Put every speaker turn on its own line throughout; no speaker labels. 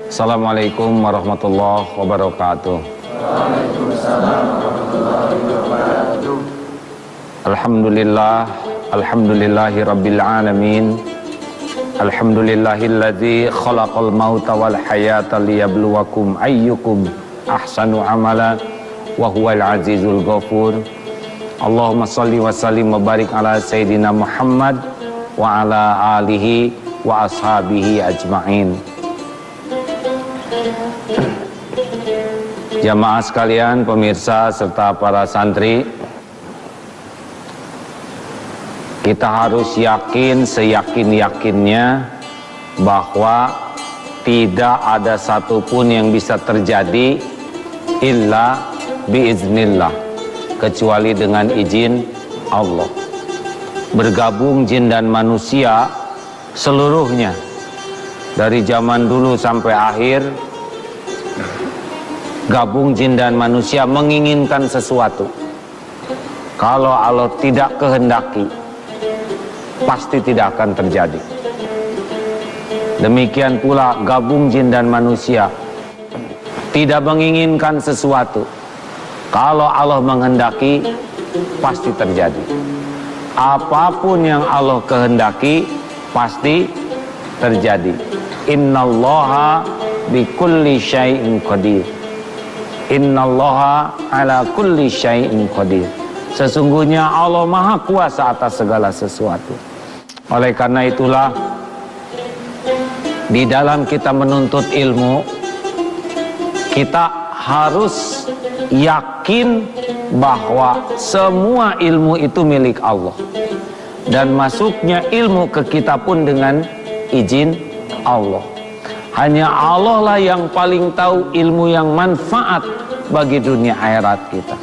Assalamualaikum warahmatullahi wabarakatuh.
Waalaikumsalam warahmatullahi wabarakatuh.
Alhamdulillah, alhamdulillahi rabbil alamin. Alhamdulillahilladzi khalaqal mauta wal hayata liyabluwakum ayyukum ahsanu amala wa huwal azizul ghafur. Allahumma shalli wa sallim wa barik ala sayyidina Muhammad wa ala alihi wa ashabihi ajma'in. Jamaah sekalian, pemirsa serta para santri, kita harus yakin seyakin-yakinnya bahwa tidak ada satupun yang bisa terjadi illa biiznillah, kecuali dengan izin Allah. Bergabung jin dan manusia seluruhnya, dari zaman dulu sampai akhir, gabung jin dan manusia menginginkan sesuatu. Kalau Allah tidak kehendaki, pasti tidak akan terjadi. Demikian pula gabung jin dan manusia tidak menginginkan sesuatu. Kalau Allah menghendaki, pasti terjadi. Apapun yang Allah kehendaki, pasti terjadi. Innallaha bikulli syai'in qadir. Innallaha ala kulli syai'in qadir. Sesungguhnya Allah Maha Kuasa atas segala sesuatu. Oleh karena itulah, di dalam kita menuntut ilmu, kita harus yakin bahwa semua ilmu itu milik Allah. Dan masuknya ilmu ke kita pun dengan izin Allah. Hanya Allah lah yang paling tahu ilmu yang manfaat bagi dunia akhirat kita.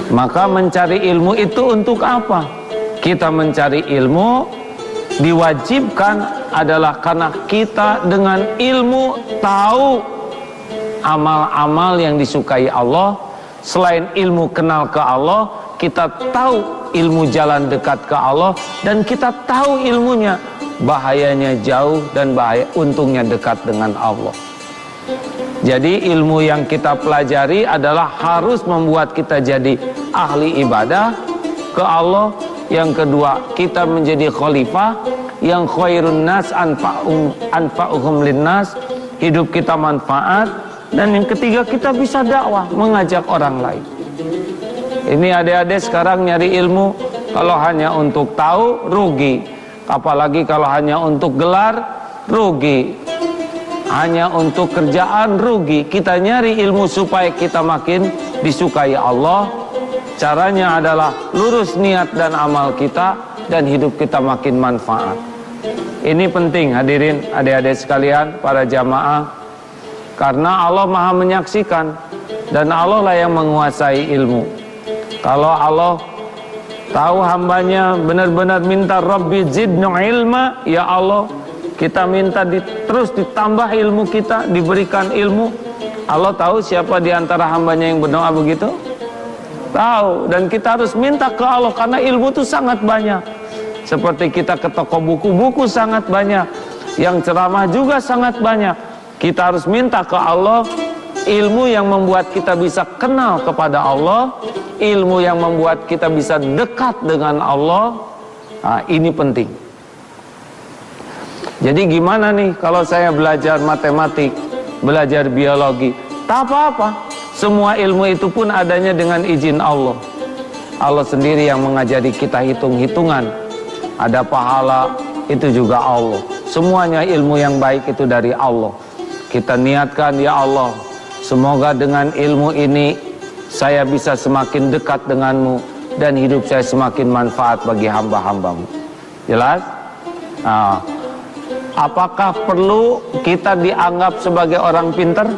Maka mencari ilmu itu untuk apa? Kita mencari ilmu diwajibkan adalah karena kita dengan ilmu tahu amal-amal yang disukai Allah. Selain ilmu kenal ke Allah, kita tahu ilmu jalan dekat ke Allah, dan kita tahu ilmunya bahayanya jauh dan bahaya untungnya dekat dengan Allah. Jadi ilmu yang kita pelajari adalah harus membuat kita jadi ahli ibadah ke Allah. Yang kedua, kita menjadi khalifah yang khairun nas anfa'uhum linnas, hidup kita manfaat. Dan yang ketiga, kita bisa dakwah, mengajak orang lain. Ini adik-adik sekarang nyari ilmu, kalau hanya untuk tahu, rugi. Apalagi kalau hanya untuk gelar, rugi. Hanya untuk kerjaan, rugi. Kita nyari ilmu supaya kita makin disukai Allah. Caranya adalah lurus niat dan amal kita, dan hidup kita makin manfaat. Ini penting hadirin adik-adik sekalian, para jamaah. Karena Allah Maha menyaksikan, dan Allah lah yang menguasai ilmu. Kalau Allah tahu hambanya benar-benar minta Rabbi zidnu ilma, ya Allah, kita minta terus ditambah ilmu kita, diberikan ilmu. Allah tahu siapa di antara hambanya yang berdoa begitu? Tahu. Dan kita harus minta ke Allah, karena ilmu itu sangat banyak. Seperti kita ke toko buku sangat banyak, yang ceramah juga sangat banyak. Kita harus minta ke Allah ilmu yang membuat kita bisa kenal kepada Allah, ilmu yang membuat kita bisa dekat dengan Allah. Nah, ini penting. Jadi gimana nih kalau saya belajar matematik, belajar biologi? Tak apa-apa. Semua ilmu itu pun adanya dengan izin Allah. Allah sendiri yang mengajari kita hitung-hitungan. Ada pahala, itu juga Allah. Semuanya ilmu yang baik itu dari Allah. Kita niatkan, ya Allah, semoga dengan ilmu ini saya bisa semakin dekat denganmu, dan hidup saya semakin manfaat bagi hamba-hambamu. Jelas? Nah, apakah perlu kita dianggap sebagai orang pintar?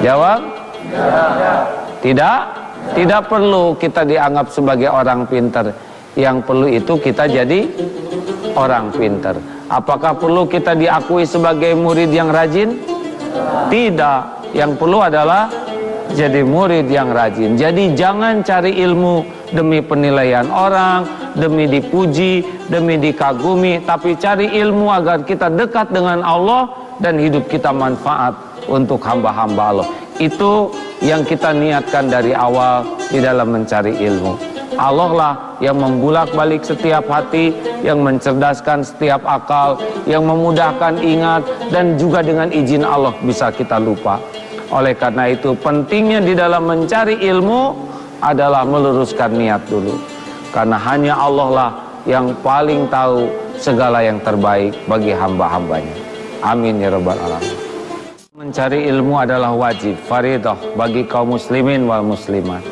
Jawab? Tidak? Tidak perlu kita dianggap sebagai orang pintar. Yang perlu itu kita jadi orang pintar. Apakah perlu kita diakui sebagai murid yang rajin? Tidak. Yang perlu adalah jadi murid yang rajin. Jadi jangan cari ilmu demi penilaian orang, demi dipuji, demi dikagumi, tapi cari ilmu agar kita dekat dengan Allah, dan hidup kita manfaat untuk hamba-hamba Allah. Itu yang kita niatkan dari awal di dalam mencari ilmu. Allah lah yang membulak-balik setiap hati, yang mencerdaskan setiap akal, yang memudahkan ingat, dan juga dengan izin Allah bisa kita lupa. Oleh karena itu pentingnya di dalam mencari ilmu adalah meluruskan niat dulu. Karena hanya Allah lah yang paling tahu segala yang terbaik bagi hamba-hambanya. Amin ya rabbal alamin. Mencari ilmu adalah wajib, faridah bagi kaum muslimin wal muslimat.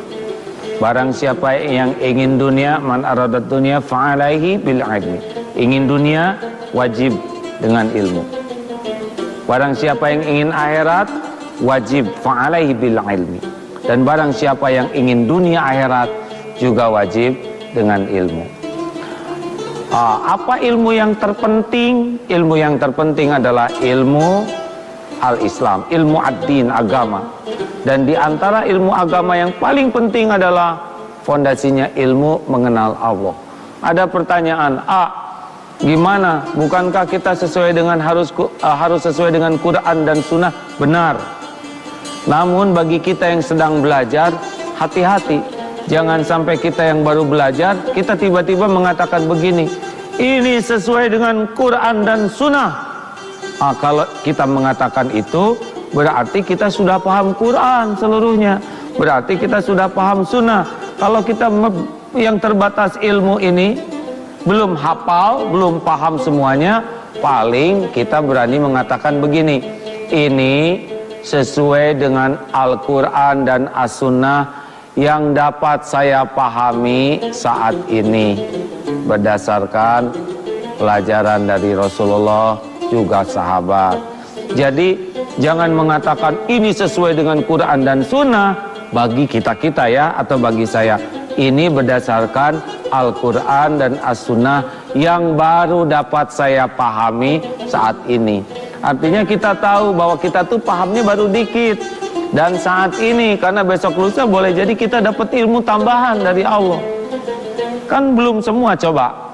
Barang siapa yang ingin dunia, man aradat dunia fa'alaihi bil ilmi. Ingin dunia wajib dengan ilmu. Barang siapa yang ingin akhirat wajib fa'alaihi bil ilmi. Dan barang siapa yang ingin dunia akhirat juga wajib dengan ilmu. Apa ilmu yang terpenting? Ilmu yang terpenting adalah ilmu al-Islam, ilmu ad-din, agama. Dan di antara ilmu agama yang paling penting adalah fondasinya ilmu mengenal Allah. Ada pertanyaan, gimana? Bukankah kita sesuai dengan harus sesuai dengan Quran dan Sunnah? Benar. Namun bagi kita yang sedang belajar, hati-hati. Jangan sampai kita yang baru belajar, kita tiba-tiba mengatakan begini, ini sesuai dengan Quran dan Sunnah. Kalau kita mengatakan itu, berarti kita sudah paham Quran seluruhnya. Berarti kita sudah paham Sunnah. Kalau kita yang terbatas ilmu ini, belum hafal, belum paham semuanya, paling kita berani mengatakan begini, ini sesuai dengan Al-Quran dan As-Sunnah yang dapat saya pahami saat ini berdasarkan pelajaran dari Rasulullah juga sahabat. Jadi jangan mengatakan ini sesuai dengan Quran dan Sunnah bagi kita-kita ya, atau bagi saya. Ini berdasarkan Al-Quran dan As-Sunnah yang baru dapat saya pahami saat ini. Artinya kita tahu bahwa kita tuh pahamnya baru dikit. Dan saat ini, karena besok lusa boleh jadi kita dapat ilmu tambahan dari Allah. Kan belum semua, coba.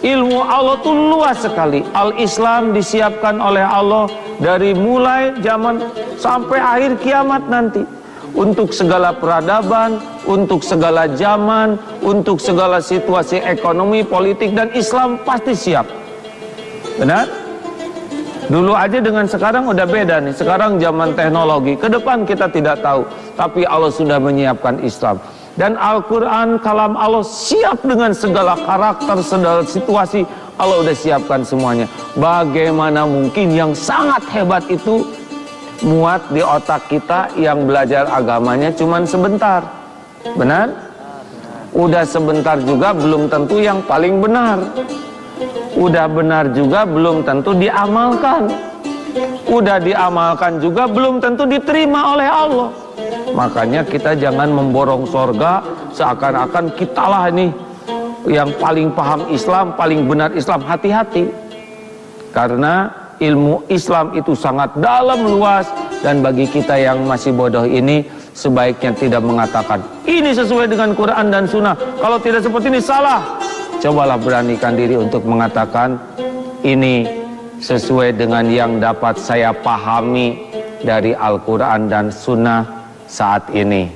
Ilmu Allah itu luas sekali. Al-Islam disiapkan oleh Allah dari mulai zaman sampai akhir kiamat nanti. Untuk segala peradaban, untuk segala zaman, untuk segala situasi ekonomi, politik, dan Islam pasti siap. Benar? Dulu aja dengan sekarang udah beda nih. Sekarang zaman teknologi, ke depan kita tidak tahu. Tapi Allah sudah menyiapkan Islam. Dan Al-Quran, kalam Allah siap dengan segala karakter, segala situasi. Allah udah siapkan semuanya. Bagaimana mungkin yang sangat hebat itu muat di otak kita yang belajar agamanya cuman sebentar. Benar? Udah sebentar juga belum tentu yang paling benar. Udah benar juga belum tentu diamalkan. Udah diamalkan juga belum tentu diterima oleh Allah. Makanya kita jangan memborong sorga seakan-akan kitalah ini yang paling paham Islam, paling benar Islam. Hati-hati. Karena ilmu Islam itu sangat dalam, luas. Dan bagi kita yang masih bodoh ini, sebaiknya tidak mengatakan ini sesuai dengan Quran dan Sunnah. Kalau tidak seperti ini salah. Cobalah beranikan diri untuk mengatakan ini sesuai dengan yang dapat saya pahami dari Al-Quran dan Sunnah saat ini.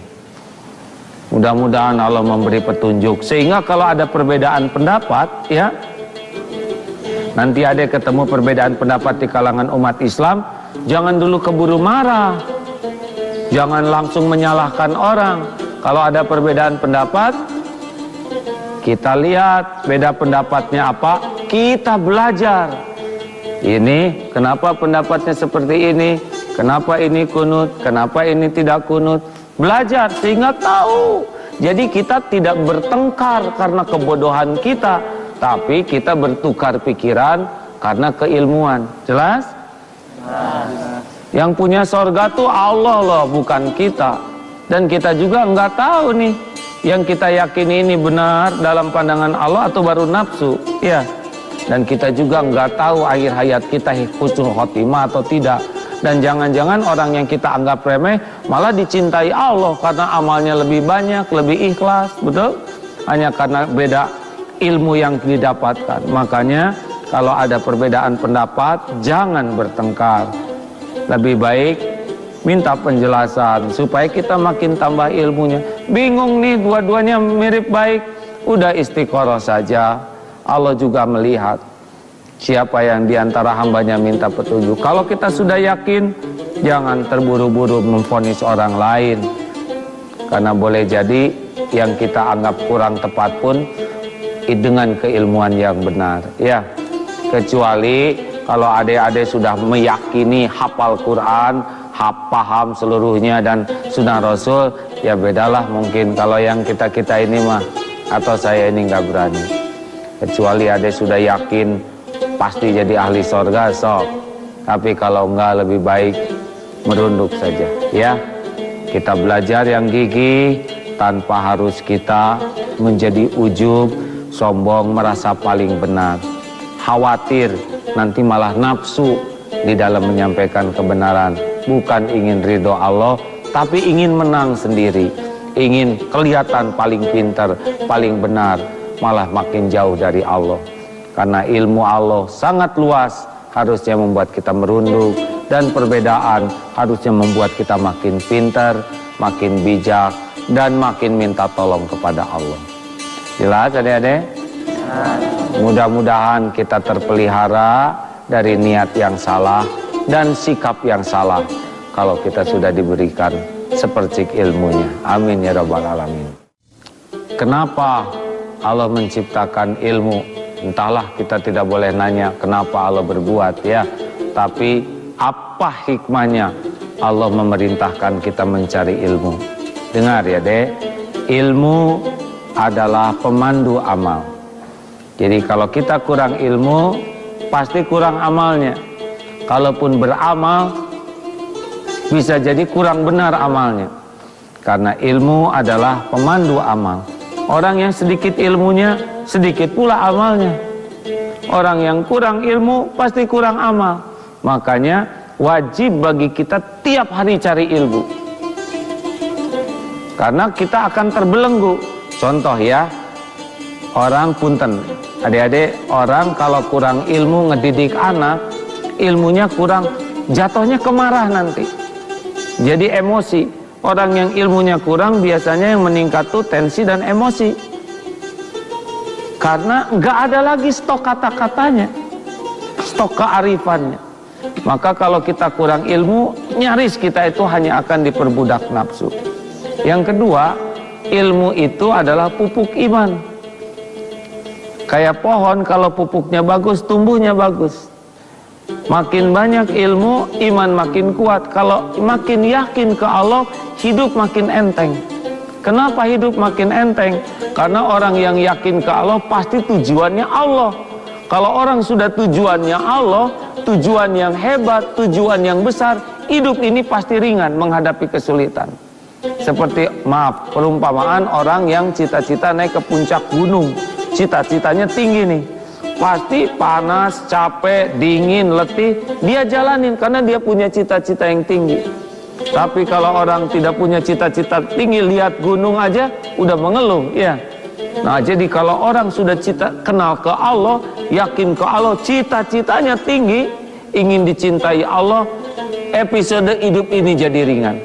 Mudah-mudahan Allah memberi petunjuk sehingga kalau ada perbedaan pendapat, ya, nanti ada ketemu perbedaan pendapat di kalangan umat Islam, jangan dulu keburu marah, jangan langsung menyalahkan orang. Kalau ada perbedaan pendapat, kita lihat beda pendapatnya apa, kita belajar. Ini kenapa pendapatnya seperti ini, kenapa ini kunut, kenapa ini tidak kunut. Belajar sehingga tahu. Jadi kita tidak bertengkar karena kebodohan kita, tapi kita bertukar pikiran karena keilmuan. Jelas? Yang punya sorga tuh Allah loh, bukan kita. Dan kita juga nggak tahu nih, yang kita yakini ini benar dalam pandangan Allah atau baru nafsu, ya. Dan kita juga nggak tahu akhir hayat kita husnul khotimah atau tidak. Dan jangan-jangan orang yang kita anggap remeh malah dicintai Allah karena amalnya lebih banyak, lebih ikhlas, betul? Hanya karena beda ilmu yang didapatkan. Makanya Kalau ada perbedaan pendapat, jangan bertengkar. Lebih baik minta penjelasan supaya kita makin tambah ilmunya. Bingung nih, dua-duanya mirip baik, udah istiqoroh saja. Allah juga melihat siapa yang diantara hambanya minta petunjuk. Kalau kita sudah yakin, jangan terburu-buru memvonis orang lain, karena boleh jadi yang kita anggap kurang tepat pun dengan keilmuan yang benar, ya. Kecuali kalau adik-adik sudah meyakini hafal Quran, paham seluruhnya dan sunnah Rasul, ya bedalah mungkin. Kalau yang kita ini mah, atau saya ini nggak berani. Kecuali adik sudah yakin pasti jadi ahli sorga, sok. Tapi kalau enggak, lebih baik merunduk saja, ya. Kita belajar yang gigih tanpa harus kita menjadi ujub, sombong, merasa paling benar. Khawatir nanti malah nafsu di dalam menyampaikan kebenaran. Bukan ingin ridho Allah, tapi ingin menang sendiri, ingin kelihatan paling pintar, paling benar, malah makin jauh dari Allah. Karena ilmu Allah sangat luas, harusnya membuat kita merunduk, dan perbedaan harusnya membuat kita makin pintar, makin bijak, dan makin minta tolong kepada Allah. Jelas adik-adik? Mudah-mudahan kita terpelihara dari niat yang salah dan sikap yang salah kalau kita sudah diberikan sepercik ilmunya. Amin ya rabbal alamin. Kenapa Allah menciptakan ilmu? Entahlah, kita tidak boleh nanya kenapa Allah berbuat, ya. Tapi apa hikmahnya Allah memerintahkan kita mencari ilmu? Dengar ya dek, ilmu adalah pemandu amal. Jadi kalau kita kurang ilmu, pasti kurang amalnya. Kalaupun beramal, bisa jadi kurang benar amalnya. Karena ilmu adalah pemandu amal. Orang yang sedikit ilmunya, sedikit pula amalnya. Orang yang kurang ilmu, pasti kurang amal. Makanya wajib bagi kita tiap hari cari ilmu. Karena kita akan terbelenggu. Contoh ya, orang punten, adik-adik, orang kalau kurang ilmu ngedidik anak, ilmunya kurang, jatuhnya kemarah nanti. Jadi emosi. Orang yang ilmunya kurang biasanya yang meningkat tuh tensi dan emosi. Karena nggak ada lagi stok kata-katanya, stok kearifannya. Maka kalau kita kurang ilmu, nyaris kita itu hanya akan diperbudak nafsu. Yang kedua, ilmu itu adalah pupuk iman. Kayak pohon, kalau pupuknya bagus, tumbuhnya bagus. Makin banyak ilmu, iman makin kuat. Kalau makin yakin ke Allah, hidup makin enteng. Kenapa hidup makin enteng? Karena orang yang yakin ke Allah pasti tujuannya Allah. Kalau orang sudah tujuannya Allah, tujuan yang hebat, tujuan yang besar, hidup ini pasti ringan menghadapi kesulitan. Seperti, maaf, perumpamaan orang yang cita-cita naik ke puncak gunung. Cita-citanya tinggi nih. Pasti panas, capek, dingin, letih, dia jalanin karena dia punya cita-cita yang tinggi. Tapi kalau orang tidak punya cita-cita tinggi, lihat gunung aja udah mengeluh, ya. Nah, jadi kalau orang sudah kenal ke Allah, yakin ke Allah, cita-citanya tinggi, ingin dicintai Allah, episode hidup ini jadi ringan.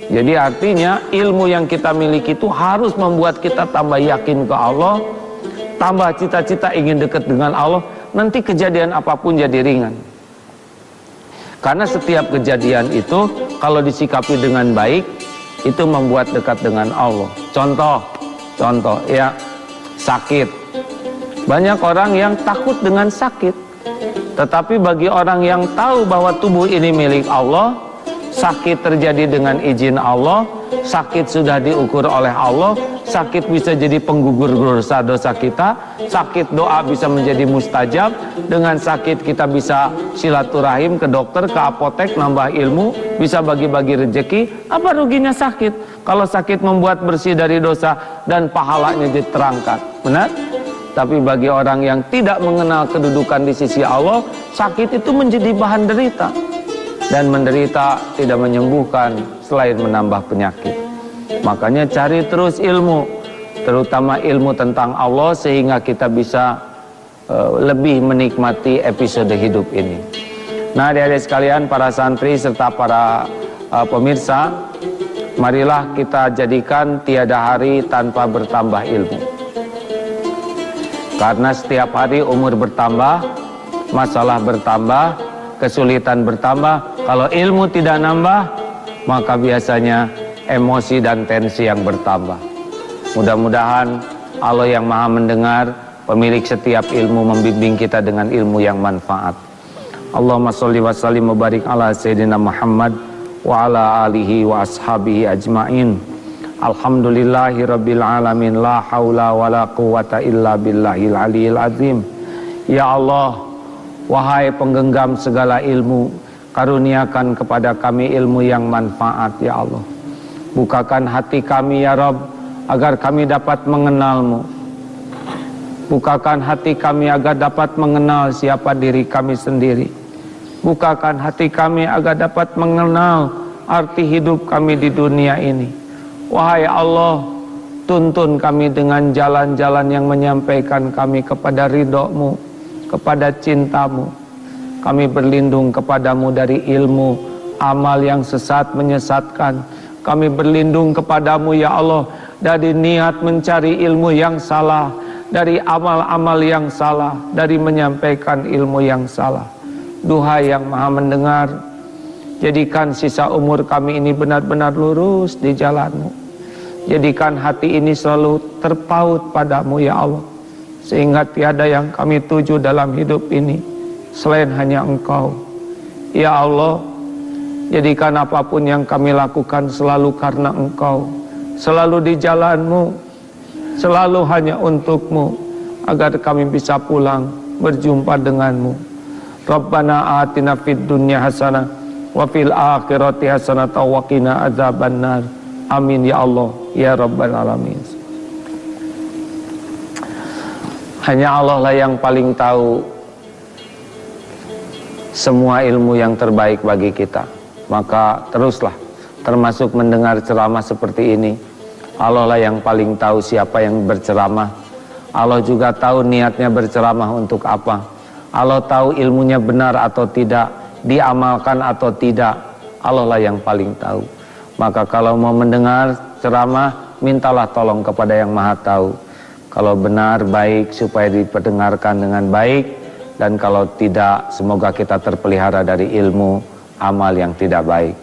Jadi artinya ilmu yang kita miliki itu harus membuat kita tambah yakin ke Allah, tambah cita-cita ingin dekat dengan Allah, nanti kejadian apapun jadi ringan. Karena setiap kejadian itu kalau disikapi dengan baik, itu membuat dekat dengan Allah. Contoh ya, sakit. Banyak orang yang takut dengan sakit. Tetapi bagi orang yang tahu bahwa tubuh ini milik Allah, sakit terjadi dengan izin Allah, sakit sudah diukur oleh Allah, sakit bisa jadi penggugur dosa kita, sakit doa bisa menjadi mustajab, dengan sakit kita bisa silaturahim ke dokter, ke apotek, nambah ilmu, bisa bagi-bagi rezeki. Apa ruginya sakit? Kalau sakit membuat bersih dari dosa dan pahalanya diterangkan, benar? Tapi bagi orang yang tidak mengenal kedudukan di sisi Allah, sakit itu menjadi bahan derita. Dan menderita tidak menyembuhkan selain menambah penyakit. Makanya cari terus ilmu, terutama ilmu tentang Allah, sehingga kita bisa lebih menikmati episode hidup ini. Nah, adik-adik sekalian, para santri serta para pemirsa, marilah kita jadikan tiada hari tanpa bertambah ilmu. Karena setiap hari umur bertambah, masalah bertambah, kesulitan bertambah. Kalau ilmu tidak nambah, maka biasanya emosi dan tensi yang bertambah. Mudah-mudahan Allah yang maha mendengar, pemilik setiap ilmu, membimbing kita dengan ilmu yang manfaat. Allahumma sholli wa sallim wa barik ala Sayyidina Muhammad wa ala alihi wa ashabihi ajma'in. Alhamdulillahi rabbil alamin, la haula wa la quwata illa billahil aliyil azim. Ya Allah, wahai penggenggam segala ilmu, karuniakan kepada kami ilmu yang manfaat ya Allah. Bukakan hati kami ya Rabb, agar kami dapat mengenal-Mu. Bukakan hati kami agar dapat mengenal siapa diri kami sendiri. Bukakan hati kami agar dapat mengenal arti hidup kami di dunia ini. Wahai Allah, tuntun kami dengan jalan-jalan yang menyampaikan kami kepada ridho-Mu, kepada cinta-Mu. Kami berlindung kepadamu dari ilmu, amal yang sesat menyesatkan. Kami berlindung kepadamu ya Allah dari niat mencari ilmu yang salah, dari amal-amal yang salah, dari menyampaikan ilmu yang salah. Duhai yang maha mendengar, jadikan sisa umur kami ini benar-benar lurus di jalan-Mu. Jadikan hati ini selalu terpaut padamu ya Allah, sehingga tiada yang kami tuju dalam hidup ini selain hanya Engkau. Ya Allah, jadikan apapun yang kami lakukan selalu karena Engkau, selalu di jalan-Mu, selalu hanya untuk-Mu, agar kami bisa pulang berjumpa dengan-Mu. Rabbana atina fid dunya hasanah wa fil akhirati hasanah wa qina adzabannar. Amin ya Allah ya Rabbal alamin. Hanya Allah lah yang paling tahu semua ilmu yang terbaik bagi kita. Maka teruslah, termasuk mendengar ceramah seperti ini. Allah lah yang paling tahu siapa yang berceramah. Allah juga tahu niatnya berceramah untuk apa. Allah tahu ilmunya benar atau tidak, diamalkan atau tidak. Allah lah yang paling tahu. Maka kalau mau mendengar ceramah, mintalah tolong kepada yang maha tahu. Kalau benar, baik, supaya diperdengarkan dengan baik. Dan kalau tidak, semoga kita terpelihara dari ilmu amal yang tidak baik.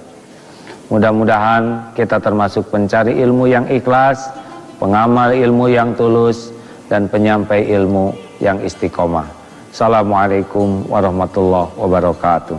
Mudah-mudahan kita termasuk pencari ilmu yang ikhlas, pengamal ilmu yang tulus, dan penyampai ilmu yang istiqomah. Assalamualaikum warahmatullahi wabarakatuh.